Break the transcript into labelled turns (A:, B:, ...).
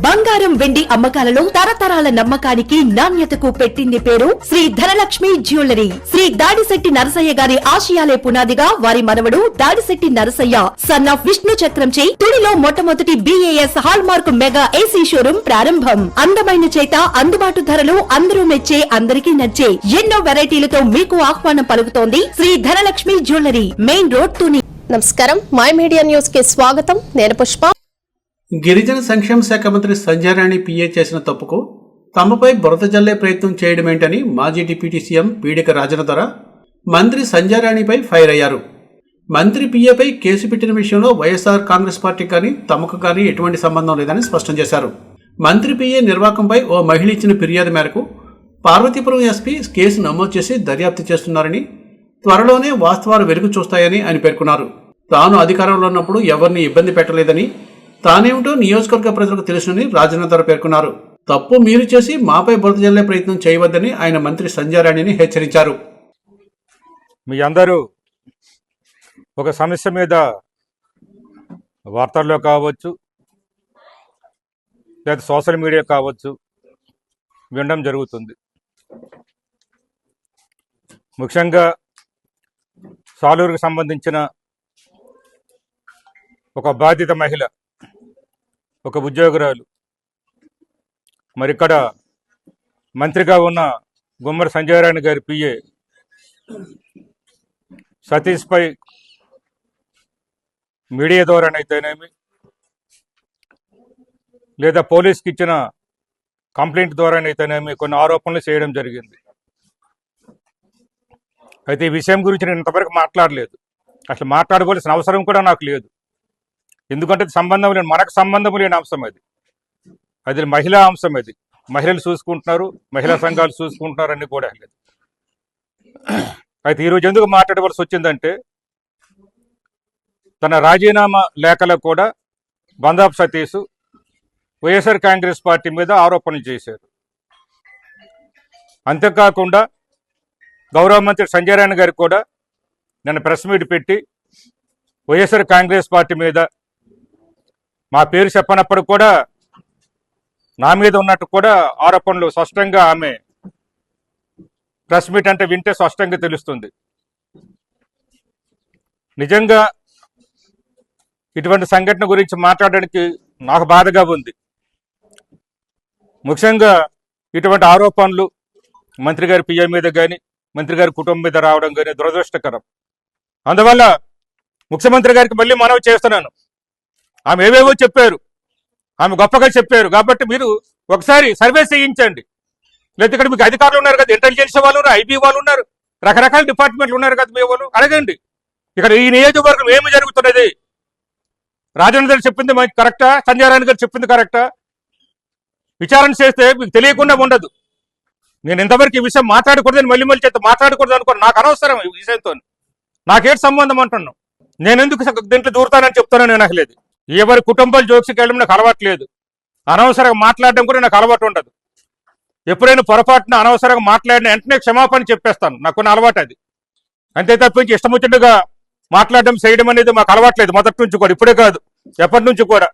A: బంగారం వెండి అమ్మకాలలో తరతరాల నమ్మకానికి నాణ్యతకు పెట్టింది పేరు శ్రీ ధనలక్ష్మి జ్యువెలరీ. శ్రీ దాడిశెట్టి నరసయ్య గారి ఆశయాలే పునాదిగా వారి మనవడు దాడిశెట్టి నరసయ్య సన్ ఆఫ్ విష్ణు చక్రంచే తుడిలో మొట్టమొదటి BAS hall mark mega AC showroom ప్రారంభం. అందమైన చేత అందుబాటు ధరలు అందరూ మెచ్చే అందరికీ నచ్చే ఎన్నో వెరైటీలతో మీకు ఆహ్వానం పలుకుతోంది Shri Dhanalakshmi jewellery, main road Tuni.
B: నమస్కారం, మై మీడియా న్యూస్ కి స్వాగతం. నేను పుష్ప.
C: గిరిజన సంక్షేమ శాఖ మంత్రి సంధ్యారాణి PA చేసిన తప్పుకు తమపై బురద జల్లే ప్రయత్నం చేయడమేంటని మాజీ డిప్యూటీ సీఎం పీడిక రాజనధర మంత్రి సంధ్యారాణిపై ఫైర్ అయ్యారు. మంత్రి PAపై కేసు పెట్టిన విషయంలో వైఎస్ఆర్ కాంగ్రెస్ పార్టీ కానీ తమకు కానీ ఎటువంటి సంబంధం లేదని స్పష్టం చేశారు. మంత్రి PA నిర్వాకంపై ఓ మహిళ ఇచ్చిన ఫిర్యాదు మేరకు పార్వతీపురం SP కేసు నమోదు చేసి దర్యాప్తు చేస్తున్నారని, త్వరలోనే వాస్తవాలు వెలుగు చూస్తాయని ఆయన పేర్కొన్నారు. తాను అధికారంలో ఉన్నప్పుడు ఎవరిని ఇబ్బంది పెట్టలేదని, తానేమిటో నియోజకవర్గ ప్రజలకు తెలుసునని రాజనధర పేర్కొన్నారు. తప్పు మీరు చేసి మాపై బురద జల్లే ప్రయత్నం చేయవద్దని ఆయన మంత్రి సంధ్యారాణిని హెచ్చరించారు.
D: మీ అందరూ ఒక సమస్య మీద వార్తల్లో కావచ్చు, లేదా సోషల్ మీడియా కావచ్చు, వినడం జరుగుతుంది. ముఖ్యంగా సాలూరుకు సంబంధించిన ఒక బాధిత మహిళ, ఒక ఉద్యోగురాలు, మరి ఇక్కడ మంత్రిగా ఉన్న గుమ్మడి సంధ్యారాణి గారి PA సతీష్పై మీడియా ద్వారానైతేనేమి, లేదా పోలీస్కి ఇచ్చిన కంప్లైంట్ ద్వారానైతేనేమి కొన్ని ఆరోపణలు చేయడం జరిగింది. అయితే ఈ విషయం గురించి నేను ఇంతవరకు మాట్లాడలేదు. అసలు మాట్లాడవలసిన అవసరం కూడా నాకు లేదు. ఎందుకంటే సంబంధం లేని, మనకు సంబంధం లేని అంశం అది మహిళా అంశం. అది మహిళలు చూసుకుంటున్నారు, మహిళా సంఘాలు చూసుకుంటున్నారు అని కూడా లేదు. అయితే ఈరోజు ఎందుకు మాట్లాడవలసి వచ్చిందంటే, తన రాజీనామా లేఖలో కూడా బందాపు సతీష్ వైఎస్ఆర్ కాంగ్రెస్ పార్టీ మీద ఆరోపణలు చేశారు. అంతేకాకుండా గౌరవ మంత్రి సంధ్యారాణి గారు కూడా నిన్న ప్రెస్ మీట్ పెట్టి వైఎస్ఆర్ కాంగ్రెస్ పార్టీ మీద మా పేరు చెప్పనప్పుడు కూడా నా మీద ఉన్నట్టు కూడా ఆరోపణలు స్పష్టంగా, ఆమె ప్రెస్ మీట్ అంటే వింటే స్పష్టంగా తెలుస్తుంది. నిజంగా ఇటువంటి సంఘటన గురించి మాట్లాడడానికి నాకు బాధగా ఉంది. ముఖ్యంగా ఇటువంటి ఆరోపణలు మంత్రి గారి PA మీద కానీ, మంత్రి గారి కుటుంబం మీద రావడం కానీ దురదృష్టకరం. అందువల్ల ముఖ్యమంత్రి గారికి మళ్ళీ మనవి చేస్తున్నాను. ఆమె ఏవేవో చెప్పారు, ఆమె గొప్పగా చెప్పారు, కాబట్టి మీరు ఒకసారి సర్వే చేయించండి. లేదా ఇక్కడ మీకు అధికారులు ఉన్నారు కదా, ఇంటెలిజెన్స్ వాళ్ళు ఉన్నారు, IB వాళ్ళు ఉన్నారు, రకరకాల డిపార్ట్మెంట్లు ఉన్నారు కదా, మీ వాళ్ళు అడగండి. ఇక్కడ ఈ నియోజకవర్గం ఏమి జరుగుతున్నది, రాజేంద్ర గారు చెప్పింది కరెక్టా, సంధ్యారాణి గారు చెప్పింది కరెక్టా, విచారణ చేస్తే మీకు తెలియకుండా ఉండదు. నేను ఇంతవరకు ఈ విషయం మాట్లాడకూడదని మళ్ళీ చేస్తే మాట్లాడకూడదు అనుకోను. నాకు అనవసరం ఈ విషయంతో, నాకేంటి సంబంధం అంటున్నాను. నేను ఎందుకు దీంట్లో దూరుతానని చెప్తాను. నేను అసలేదు ఎవరి కుటుంబాలు జోక్సికి వెళ్ళడం నాకు అలవాట్లేదు. అనవసరంగా మాట్లాడడం కూడా నాకు అలవాటు ఉండదు. ఎప్పుడైనా పొరపాటున అనవసరంగా మాట్లాడిన వెంటనే క్షమాపణ చెప్పేస్తాను. నాకు కొన్ని అలవాటు అది. అంతే తప్పించి ఇష్టం వచ్చినట్టుగా మాట్లాడడం చేయడం అనేది మాకు అలవాట్లేదు మొదటి నుంచి కూడా, ఇప్పుడే కాదు ఎప్పటి నుంచి కూడా.